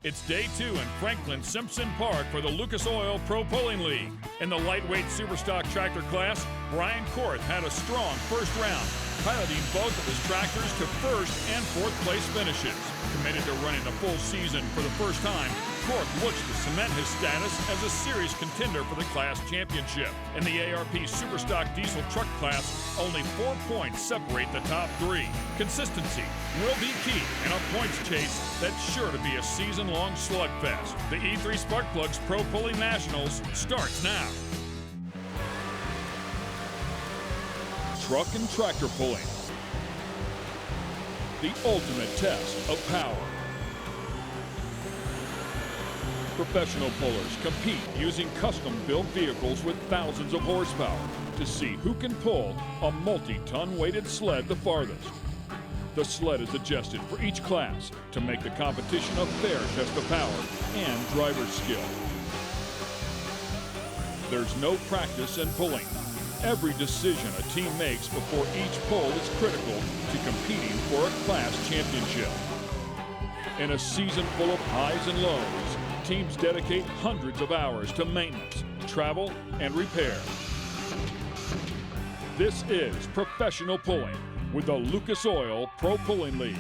It's day 2 in Franklin Simpson Park for the Lucas Oil Pro Pulling League. In the lightweight superstock tractor class, Brian Korth had a strong first round, piloting both of his tractors to first and fourth place finishes. Committed to running a full season for the first time, Korth looks to cement his status as a serious contender for the class championship. In the ARP Superstock Diesel Truck class, only 4 points separate the top 3. Consistency will be key in a points chase that's sure to be a season-long slugfest. The E3 Sparkplugs Pro Pulling Nationals starts now. Truck and tractor pulling. The ultimate test of power. Professional pullers compete using custom-built vehicles with thousands of horsepower to see who can pull a multi-ton weighted sled the farthest. The sled is adjusted for each class to make the competition a fair test of power and driver's skill. There's no practice in pulling. Every decision a team makes before each pull is critical to competing for a class championship. In a season full of highs and lows, teams dedicate hundreds of hours to maintenance, travel, and repair. This is professional pulling with the Lucas Oil Pro Pulling League.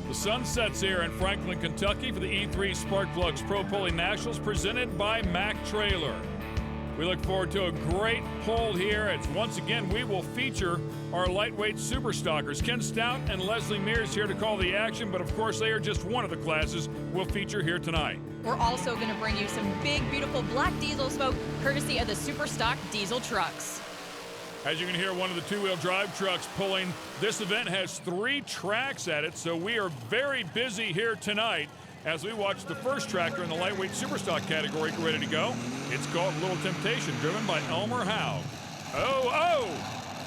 The sun sets here in Franklin, Kentucky for the E3 Sparkplugs Pro Pulling Nationals presented by Mack Trailer. We look forward to a great pull here as once again we will feature our lightweight superstockers. Ken Stout and Leslie Mears here to call the action, but of course they are just one of the classes we'll feature here tonight. We're also going to bring you some big, beautiful black diesel smoke courtesy of the Superstock diesel trucks. As you can hear, one of the two-wheel drive trucks pulling. This event has 3 tracks at it, so we are very busy here tonight as we watch the first tractor in the lightweight superstock category get ready to go. It's called Little Temptation, driven by Elmer Howe. Oh,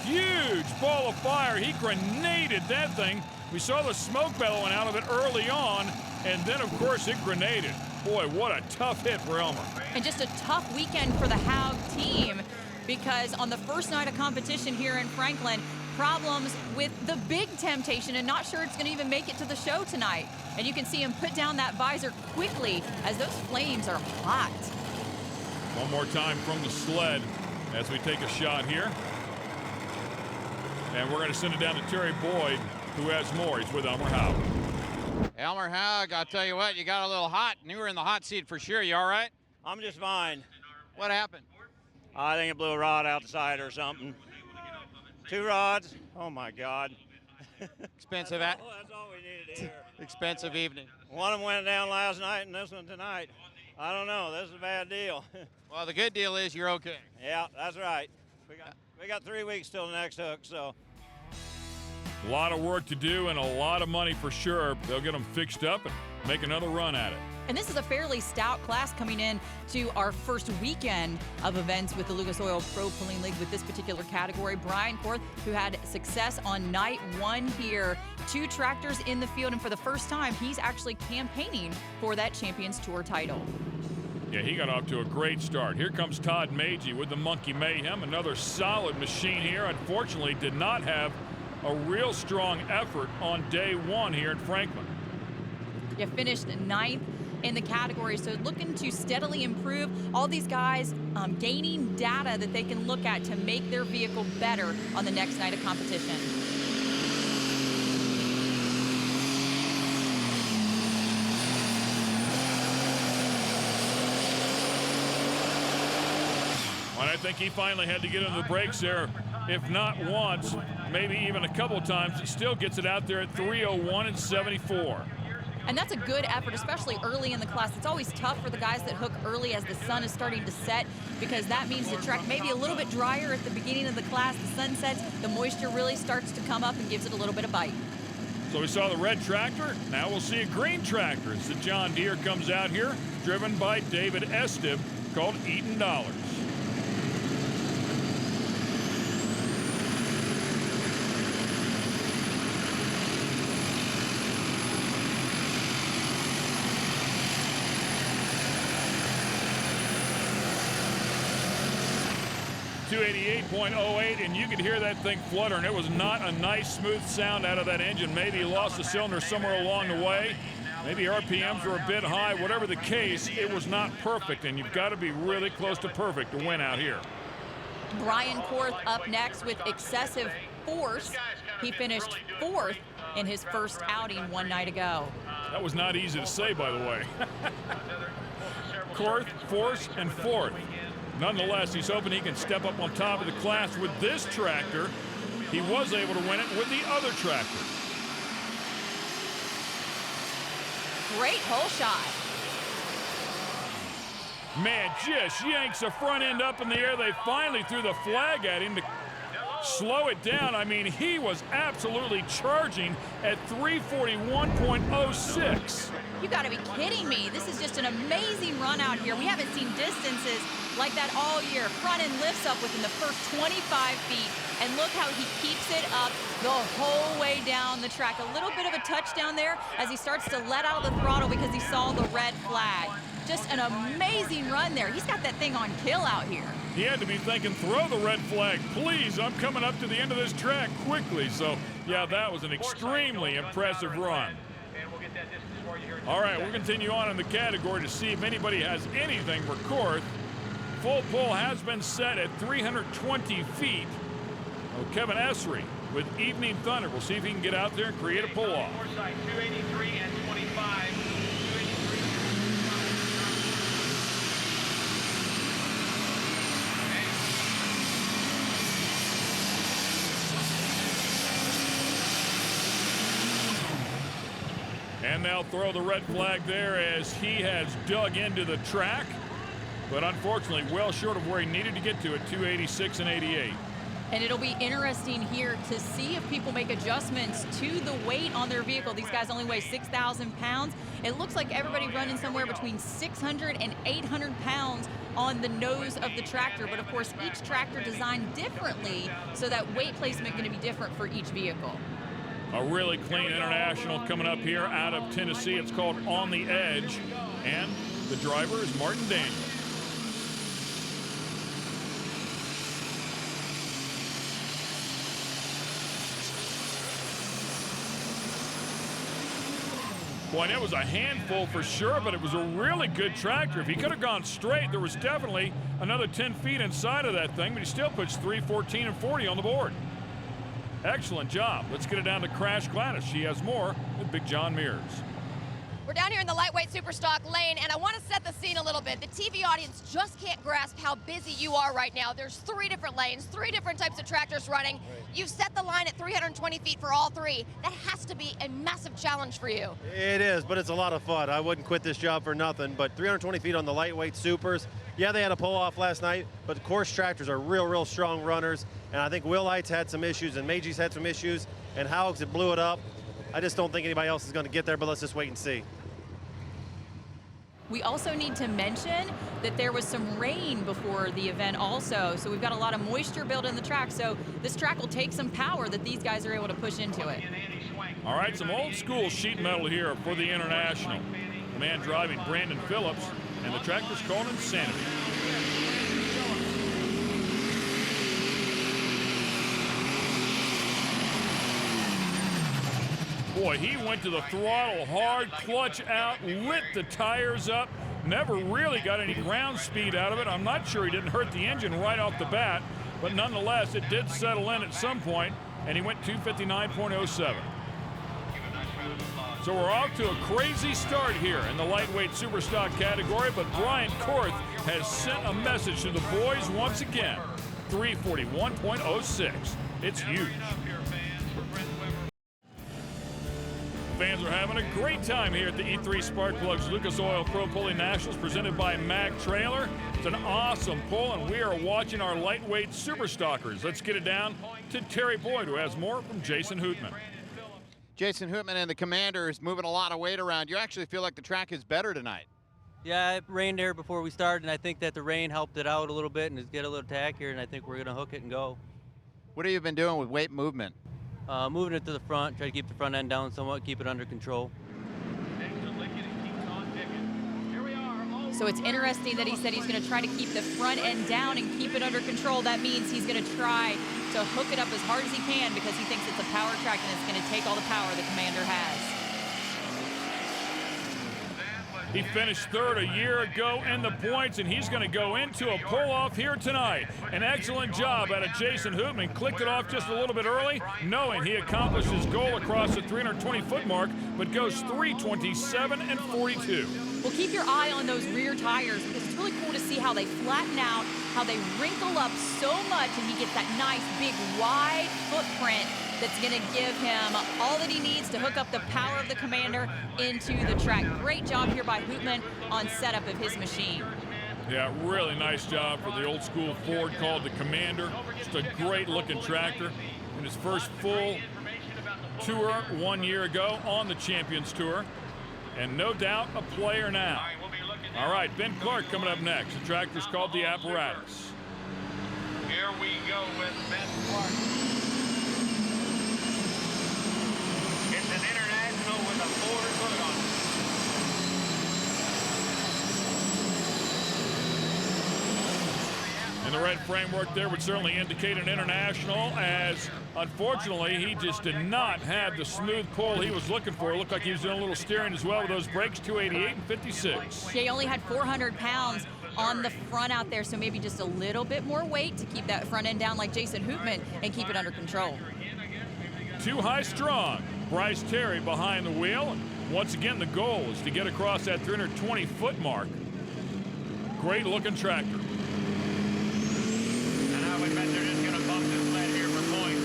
huge ball of fire. He grenaded that thing. We saw the smoke bellowing out of it early on, and then, of course, it grenaded. Boy, what a tough hit for Elmer. And just a tough weekend for the Howe team, because on the first night of competition here in Franklin, problems with the big Temptation, and not sure it's going to even make it to the show tonight. And you can see him put down that visor quickly as those flames are hot. One more time from the sled as we take a shot here. And we're going to send it down to Terry Boyd, who has more. He's with Elmer Howe. Elmer Howe, I'll tell you what, you got a little hot, and you were in the hot seat for sure. You all right? I'm just fine. What happened? I think it blew a rod out the side or something. 2 rods? Oh my God. Expensive. That's all we needed to hear. Expensive evening. One of them went down last night and this one tonight. I don't know. This is a bad deal. Well, the good deal is you're okay. Yeah, that's right. We got 3 weeks till the next hook, so. A lot of work to do and a lot of money for sure. They'll get them fixed up and make another run at it. And this is a fairly stout class coming in to our first weekend of events with the Lucas Oil Pro Pulling League with this particular category. Brian Korth, who had success on night 1 here, 2 tractors in the field, and for the first time, he's actually campaigning for that Champions Tour title. Yeah, he got off to a great start. Here comes Todd Magee with the Monkey Mayhem. Another solid machine here. Unfortunately, did not have a real strong effort on day 1 here in Franklin. You finished 9th in the category, so looking to steadily improve. All these guys gaining data that they can look at to make their vehicle better on the next night of competition. And I think he finally had to get into the brakes there, if not once, maybe even a couple times. He still gets it out there at 3:01 and 74. And that's a good effort, especially early in the class. It's always tough for the guys that hook early as the sun is starting to set, because that means the track may be a little bit drier at the beginning of the class. The sun sets, the moisture really starts to come up and gives it a little bit of bite. So we saw the red tractor. Now we'll see a green tractor as the John Deere comes out here, driven by David Estib, called Eaton Dollars. 288.08, and you could hear that thing fluttering. It was not a nice, smooth sound out of that engine. Maybe he lost the cylinder somewhere along the way. Maybe RPMs were a bit high. Whatever the case, it was not perfect, and you've got to be really close to perfect to win out here. Brian Korth up next with excessive force. He finished 4th in his first outing one night ago. That was not easy to say, by the way. Korth, force, and 4th. Nonetheless, he's hoping he can step up on top of the class with this tractor. He was able to win it with the other tractor. Great hole shot. Man, just yanks the front end up in the air. They finally threw the flag at him to slow it down. I mean, he was absolutely charging at 341.06. You got to be kidding me. This is just an amazing run out here. We haven't seen distances like that all year. Front end lifts up within the first 25 feet, and look how he keeps it up the whole way down the track. A little bit of a touchdown there as he starts to let out the throttle because he saw the red flag. Just an amazing run there. He's got that thing on kill out here. He had to be thinking, throw the red flag, please. I'm coming up to the end of this track quickly. So, yeah, that was an extremely impressive run. All right, we'll continue on in the category to see if anybody has anything for Korth. Full pull has been set at 320 feet. Oh, Kevin Esri with Evening Thunder. We'll see if he can get out there and create a pull-off. 283 and 25. And they'll throw the red flag there as he has dug into the track, but unfortunately well short of where he needed to get to at 286 and 88. And it'll be interesting here to see if people make adjustments to the weight on their vehicle. These guys only weigh 6,000 pounds. It looks like everybody running somewhere between 600 and 800 pounds on the nose of the tractor. But of course, each tractor designed differently, so that weight placement going to be different for each vehicle. A really clean international coming up here out of Tennessee. It's called On the Edge, and the driver is Martin Daniels. Boy, and it was a handful for sure, but it was a really good tractor. If he could have gone straight, there was definitely another 10 feet inside of that thing, but he still puts 3:14 and 40 on the board. Excellent job. Let's get it down to Crash Gladys. She has more with Big John Mears. We're down here in the lightweight superstock lane, and I want to set the scene a little bit. The TV audience just can't grasp how busy you are right now. There's 3 different lanes, 3 different types of tractors running. Right. You've set the line at 320 feet for all 3. That has to be a massive challenge for you. It is, but it's a lot of fun. I wouldn't quit this job for nothing, but 320 feet on the lightweight supers. Yeah, they had a pull-off last night, but course tractors are real strong runners, and I think Will Light's had some issues, and Magie's had some issues, and Howgs had blew it up. I just don't think anybody else is going to get there, but let's just wait and see. We also need to mention that there was some rain before the event also, so we've got a lot of moisture built in the track, so this track will take some power that these guys are able to push into it. All right, some old school sheet metal here for the International. The man driving, Brandon Phillips, and the tractor's called Insanity. Boy, he went to the throttle hard, clutch out, lit the tires up, never really got any ground speed out of it. I'm not sure he didn't hurt the engine right off the bat, but nonetheless, it did settle in at some point, and he went 259.07. So we're off to a crazy start here in the lightweight superstock category, but Brian Korth has sent a message to the boys once again. 341.06. It's huge. Fans are having a great time here at the E3 Spark Plugs Lucas Oil Pro Pulling Nationals presented by Mag Trailer. It's an awesome pull, and we are watching our lightweight superstockers. Let's get it down to Terry Boyd, who has more from Jason Hootman. Jason Hootman and the Commander is moving a lot of weight around. You actually feel like the track is better tonight. Yeah, it rained there before we started, and I think that the rain helped it out a little bit and it's get a little tackier, and I think we're going to hook it and go. What have you been doing with weight movement? Moving it to the front, try to keep the front end down somewhat, keep it under control. So it's interesting that he said he's going to try to keep the front end down and keep it under control. That means he's going to try to hook it up as hard as he can because he thinks it's a power track and it's going to take all the power the Commander has. He finished third a year ago in the points, and he's going to go into a pull-off here tonight. An excellent job out of Jason Hootman. Clicked it off just a little bit early, knowing he accomplished his goal across the 320-foot mark, but goes 3:27 and 42. Well, keep your eye on those rear tires because it's really cool to see how they flatten out, how they wrinkle up so much, and he gets that nice, big, wide footprint that's going to give him all that he needs to hook up the power of the Commander into the track. Great job here by Hootman on setup of his machine. Yeah, really nice job for the old school Ford called the Commander. Just a great looking tractor. In his first full tour 1 year ago on the Champions Tour. And no doubt a player now. All right, Ben Clark coming up next. The tractor's called the Apparatus. Here we go with Ben Clark. It's an international with a Ford hood on it. And the red framework there would certainly indicate an international, as unfortunately he just did not have the smooth pull he was looking for. It looked like he was doing a little steering as well with those brakes, 288 and 56. He only had 400 pounds on the front out there, so maybe just a little bit more weight to keep that front end down like Jason Hootman and keep it under control. Too high strong. Bryce Terry behind the wheel. And once again, the goal is to get across that 320-foot mark. Great looking tractor. And I would bet they're just going to bump this lead here for points.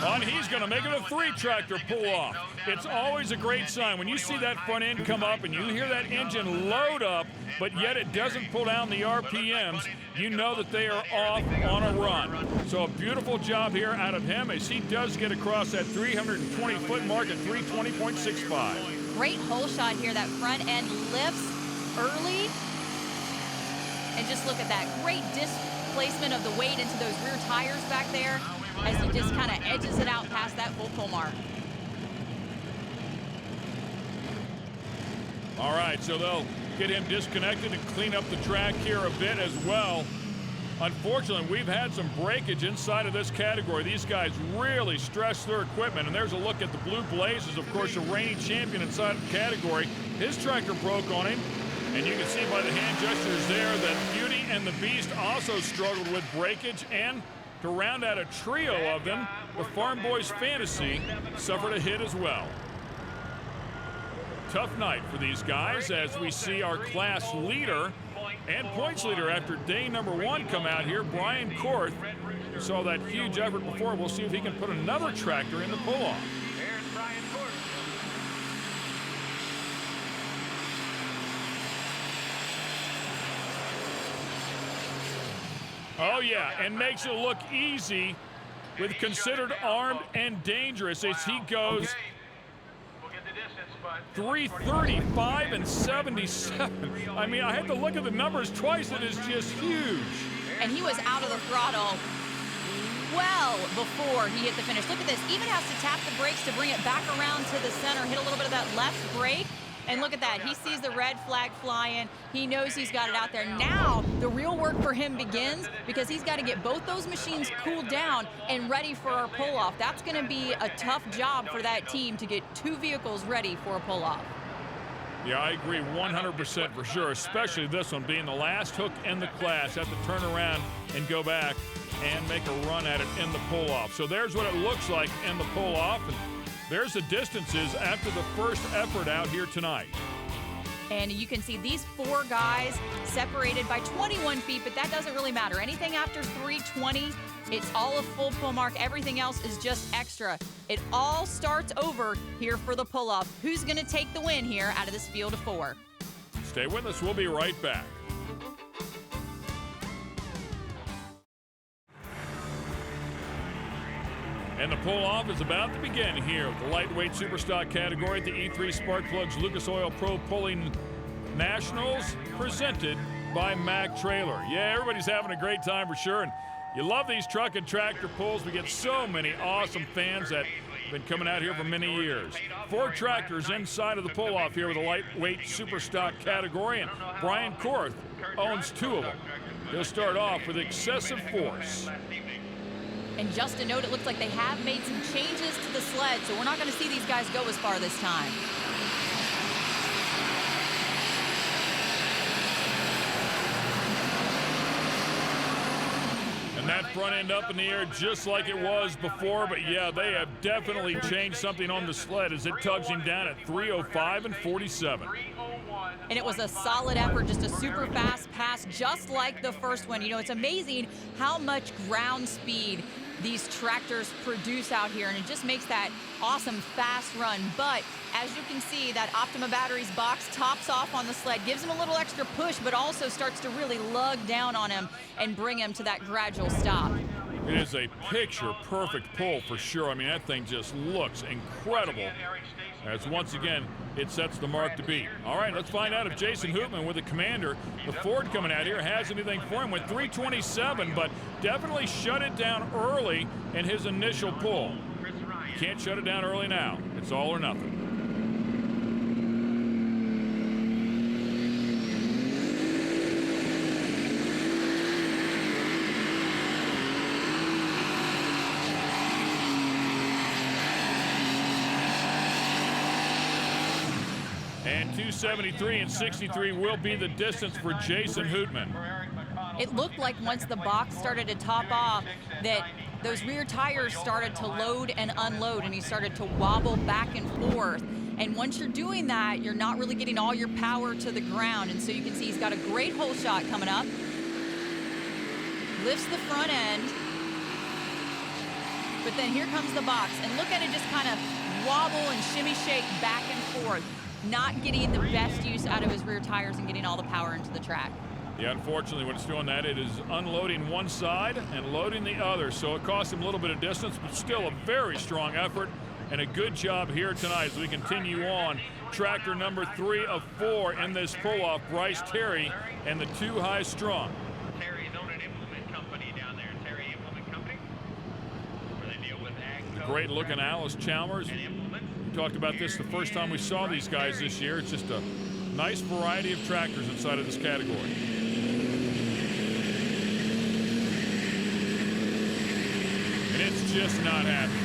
And he's going to make it a three-tractor pull-off. It's always a great sign when you see that front end come up and you hear that engine load up, but yet it doesn't pull down the RPMs. You know that they are off on a run. So a beautiful job here out of him as he does get across that 320-foot mark at 320.65. Great hole shot here. That front end lifts early. And just look at that. Great displacement of the weight into those rear tires back there as he just kind of edges it out past that full pull mark. All right, so they'll get him disconnected and clean up the track here a bit as well. Unfortunately, we've had some breakage inside of this category. These guys really stress their equipment, and there's a look at the Blue Blazes, of course, a reigning champion inside of the category. His tractor broke on him, and you can see by the hand gestures there that Beauty and the Beast also struggled with breakage, and to round out a trio of them, the Farm Boys Fantasy suffered a hit as well. Tough night for these guys as we see our class leader and points leader after day number one come out here, Brian Korth. We saw that huge effort before. We'll see if he can put another tractor in the pull-off. Here's Brian Korth. Oh, yeah, and makes it look easy with considered armed and dangerous as he goes 335 and 77. I mean, I had to look at the numbers twice. It is just huge. And he was out of the throttle well before he hit the finish. Look at this. Even has to tap the brakes to bring it back around to the center, hit a little bit of that left brake. And look at that. He sees the red flag flying. He knows he's got it out there. Now, the real work for him begins because he's got to get both those machines cooled down and ready for our pull-off. That's going to be a tough job for that team to get two vehicles ready for a pull-off. Yeah, I agree 100% for sure, especially this one being the last hook in the class. Have to turn around and go back and make a run at it in the pull-off. So there's what it looks like in the pull-off. And there's the distances after the first effort out here tonight. And you can see these four guys separated by 21 feet, but that doesn't really matter. Anything after 320, it's all a full pull mark. Everything else is just extra. It all starts over here for the pull-off. Who's going to take the win here out of this field of four? Stay with us. We'll be right back. And the pull-off is about to begin here with the lightweight superstock category at the E3 Spark Plugs Lucas Oil Pro Pulling Nationals, presented by Mack Trailer. Yeah, everybody's having a great time for sure. And You love these truck and tractor pulls. We get so many awesome fans that have been coming out here for many years. 4 tractors inside of the pull-off here with a lightweight super stock category, and Brian Korth owns 2 of them. He'll start off with excessive force. And just a note, it looks like they have made some changes to the sled, so we're not going to see these guys go as far this time. And that front end up in the air just like it was before, but yeah, they have definitely changed something on the sled as it tugs him down at 3:05 and 47. And it was a solid effort, just a super fast pass, just like the first one. You know, it's amazing how much ground speed these tractors produce out here, and it just makes that awesome fast run. But as you can see, that Optima Batteries box tops off on the sled, gives him a little extra push, but also starts to really lug down on him and bring him to that gradual stop. It is a picture-perfect pull for sure. I mean, that thing just looks incredible. As once again, it sets the mark to beat. All right, let's find out if Jason Hoopman with the Commander, the Ford coming out here, has anything for him with 3:27, but definitely shut it down early in his initial pull. Can't shut it down early now. It's all or nothing. And 273 and 63 will be the distance for Jason Hoopman. It looked like once the box started to top off that those rear tires started to load and unload, and he started to wobble back and forth. And once you're doing that, you're not really getting all your power to the ground. And so you can see he's got a great hole shot coming up. Lifts the front end. But then here comes the box. And look at it just kind of wobble and shimmy shake back and forth. Not getting the best use out of his rear tires and getting all the power into the track. Yeah, unfortunately, when it's doing that, it is unloading one side and loading the other. So it cost him a little bit of distance, but still a very strong effort and a good job here tonight as we continue on. Tractor number 3 of 4 in this pull-off, Bryce Terry and the 2 high strung. Terry's own an implement company down there, Terry Implement Company, where they deal with ag. The great-looking Alice Chalmers. We talked about this the first time we saw these guys this year. It's just a nice variety of tractors inside of this category. And it's just not happening.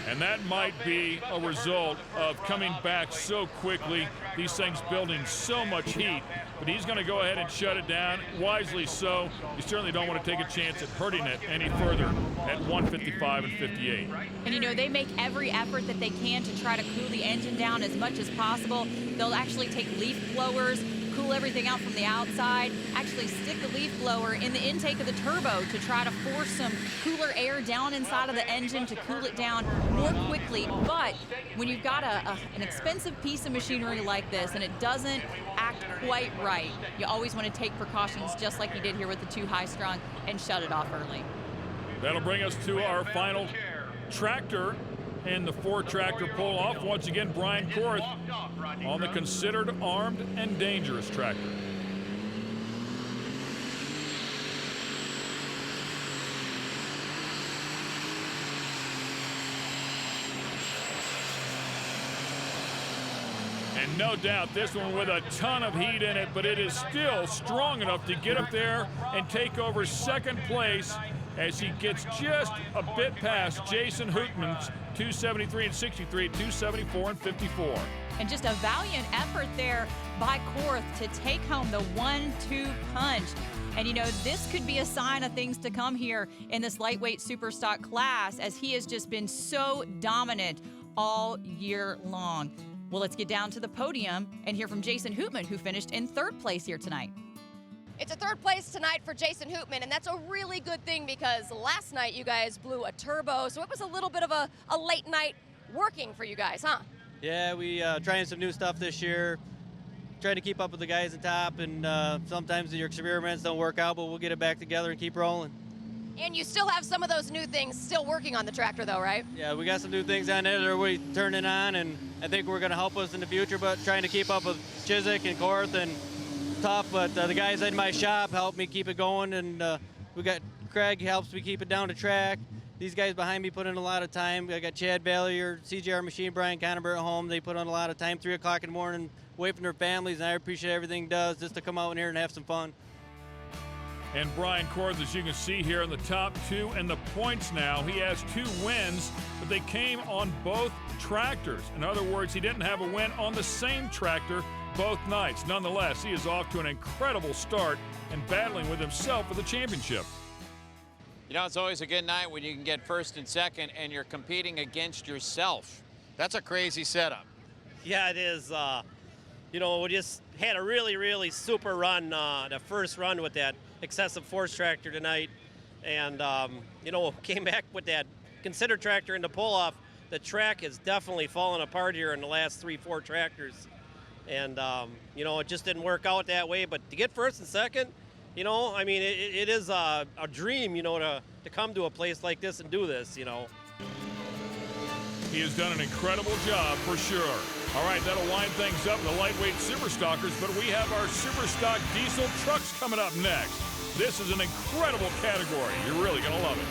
And that might be a result of coming back so quickly, these things building so much heat. But he's going to go ahead and shut it down, wisely so. You certainly don't want to take a chance at hurting it any further at 155 and 58. And you know, they make every effort that they can to try to cool the engine down as much as possible. They'll actually take leaf blowers, cool everything out from the outside, actually stick the leaf blower in the intake of the turbo to try to force some cooler air down inside of the engine to cool it down more quickly. But when you've got an expensive piece of machinery like this and it doesn't act quite right, you always want to take precautions just like you did here with the 2 high strung and shut it off early. That'll bring us to our final tractor in the 4 tractor pull off. Once again, Brian Korth on the considered armed and dangerous tractor. And no doubt this one with a ton of heat in it, but it is still strong enough to get up there and take over second place as he gets just a bit past Jason Hoopman's 273 and 63, 274 and 54. And just a valiant effort there by Korth to take home the 1-2 punch. And you know, this could be a sign of things to come here in this lightweight superstock class, as he has just been so dominant all year long. Well, let's get down to the podium and hear from Jason Hoopman, who finished in 3rd place here tonight. It's a 3rd place tonight for Jason Hoopman, and that's a really good thing because last night you guys blew a turbo, so it was a little bit of a late night working for you guys, huh? Yeah, we trying some new stuff this year, trying to keep up with the guys at top, and sometimes your experiments don't work out, but we'll get it back together and keep rolling. And you still have some of those new things still working on the tractor though, right? Yeah, we got some new things on there that we're turning on, and I think we're going to help us in the future, but trying to keep up with Chiswick and Korth and tough, but the guys in my shop helped me keep it going, and we got Craig helps me keep it down to track. These guys behind me put in a lot of time. I got Chad Ballier, CJR Machine, Brian Conover at home. They put on a lot of time, 3 o'clock in the morning, away from their families, and I appreciate everything he does just to come out in here and have some fun. And Brian Korth, as you can see here in the top 2 and the points now, he has 2 wins, but they came on both tractors. In other words, he didn't have a win on the same tractor both nights. Nonetheless, he is off to an incredible start and battling with himself for the championship. You know, it's always a good night when you can get first and second and you're competing against yourself. That's a crazy setup. Yeah, it is. You know, we just had a really, really super run, the first run with that excessive force tractor tonight. And, you know, came back with that consider tractor in the pull-off. The track has definitely fallen apart here in the last 3-4 tractors. And, you know, it just didn't work out that way. But to get first and second, you know, I mean, it is a dream, you know, to come to a place like this and do this, you know. He has done an incredible job for sure. All right, that'll wind things up in the lightweight Superstockers, but we have our Superstock diesel trucks coming up next. This is an incredible category. You're really going to love it.